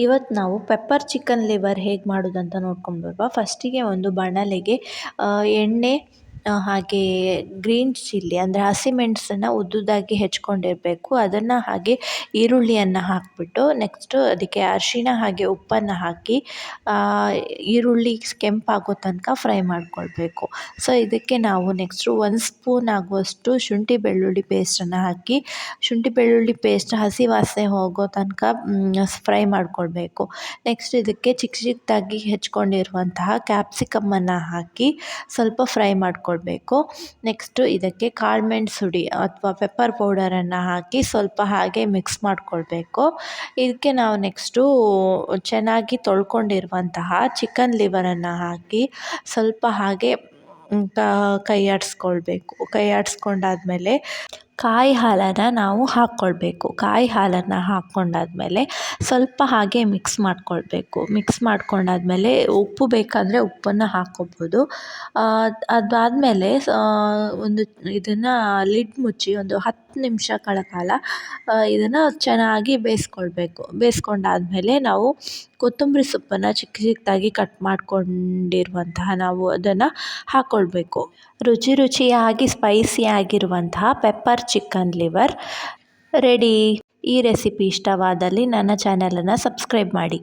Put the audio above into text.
ಇವತ್ತು ನಾವು pepper chicken liver ಹೇಗೆ ಮಾಡೋದಂತ ನೋಡ್ಕೊಂಡು ಬರುವ. ಫಸ್ಟಿಗೆ ಒಂದು ಬಾಣಲೆಗೆ ಎಣ್ಣೆ ಹಾಗೆ ಗ್ರೀನ್ ಚಿಲ್ಲಿ ಅಂದರೆ ಹಸಿಮೆಣಸನ್ನು ಉದ್ದುದಾಗಿ ಹೆಚ್ಕೊಂಡಿರಬೇಕು. ಅದನ್ನು ಹಾಗೆ ಈರುಳ್ಳಿಯನ್ನು ಹಾಕಿಬಿಟ್ಟು ನೆಕ್ಸ್ಟು ಅದಕ್ಕೆ ಅರಿಶಿಣ ಹಾಗೆ ಉಪ್ಪನ್ನು ಹಾಕಿ ಈರುಳ್ಳಿ ಕೆಂಪಾಗೋ ತನಕ ಫ್ರೈ ಮಾಡ್ಕೊಳ್ಬೇಕು. ಸೊ ಇದಕ್ಕೆ ನಾವು ನೆಕ್ಸ್ಟು 1 ಸ್ಪೂನ್ ಆಗುವಷ್ಟು ಶುಂಠಿ ಬೆಳ್ಳುಳ್ಳಿ ಪೇಸ್ಟನ್ನು ಹಾಕಿ ಶುಂಠಿ ಬೆಳ್ಳುಳ್ಳಿ ಪೇಸ್ಟ್ ಹಸಿ ವಾಸನೆ ಹೋಗೋ ತನಕ ಫ್ರೈ ಮಾಡ್ಕೊಳ್ಬೇಕು. ನೆಕ್ಸ್ಟ್ ಇದಕ್ಕೆ ಚಿಕ್ಕ ಚಿಕ್ಕದಾಗಿ ಹೆಚ್ಕೊಂಡಿರುವಂತಹ ಕ್ಯಾಪ್ಸಿಕಮ್ಮನ್ನು ಹಾಕಿ ಸ್ವಲ್ಪ ಫ್ರೈ ಮಾಡ್ಕೊಳ್ಬೇಕು. ನೆಕ್ಸ್ಟು ಇದಕ್ಕೆ ಕಾಳುಮೆಣಸು ಹುಡಿ ಅಥವಾ ಪೆಪ್ಪರ್ ಪೌಡರನ್ನು ಹಾಕಿ ಸ್ವಲ್ಪ ಹಾಗೆ ಮಿಕ್ಸ್ ಮಾಡ್ಕೊಳ್ಬೇಕು. ಇದಕ್ಕೆ ನಾವು ನೆಕ್ಸ್ಟು ಚೆನ್ನಾಗಿ ತೊಳ್ಕೊಂಡಿರುವಂತಹ ಚಿಕನ್ ಲಿವರನ್ನು ಹಾಕಿ ಸ್ವಲ್ಪ ಹಾಗೆ ಕೈ ಆಡಿಸ್ಕೊಳ್ಬೇಕು. ಕೈ ಆಡಿಸ್ಕೊಂಡಾದ್ಮೇಲೆ ಕಾಯಿ ಹಾಲನ್ನು ನಾವು ಹಾಕ್ಕೊಳ್ಬೇಕು. ಕಾಯಿ ಹಾಲನ್ನು ಹಾಕ್ಕೊಂಡಾದ್ಮೇಲೆ ಸ್ವಲ್ಪ ಹಾಗೆ ಮಿಕ್ಸ್ ಮಾಡ್ಕೊಳ್ಬೇಕು. ಮಿಕ್ಸ್ ಮಾಡ್ಕೊಂಡಾದ್ಮೇಲೆ ಉಪ್ಪು ಬೇಕಂದರೆ ಉಪ್ಪನ್ನು ಹಾಕ್ಕೊಬೋದು. ಅದಾದಮೇಲೆ ಒಂದು ಇದನ್ನು ಲಿಡ್ ಮುಚ್ಚಿ ಒಂದು 10 ನಿಮಿಷಗಳ ಕಾಲ ಇದನ್ನು ಚೆನ್ನಾಗಿ ಬೇಯಿಸ್ಕೊಳ್ಬೇಕು. ಬೇಯಿಸ್ಕೊಂಡಾದ್ಮೇಲೆ ನಾವು ಕೊತ್ತಂಬರಿ ಸೊಪ್ಪನ್ನು ಚಿಕ್ಕ ಚಿಕ್ಕದಾಗಿ ಕಟ್ ಮಾಡ್ಕೊಂಡಿರುವಂತಹ ನಾವು ಅದನ್ನು ಹಾಕ್ಕೊಳ್ಬೇಕು. ರುಚಿಯಾಗಿ ಸ್ಪೈಸಿಯಾಗಿರುವಂತಹ ಪೆಪ್ಪರ್ ಚಿಕನ್ ಲಿವರ್ ರೆಡಿ. ಈ ರೆಸಿಪಿ ಇಷ್ಟವಾದಲ್ಲಿ ನನ್ನ ಚಾನಲನ್ನು ಸಬ್ಸ್ಕ್ರೈಬ್ ಮಾಡಿ.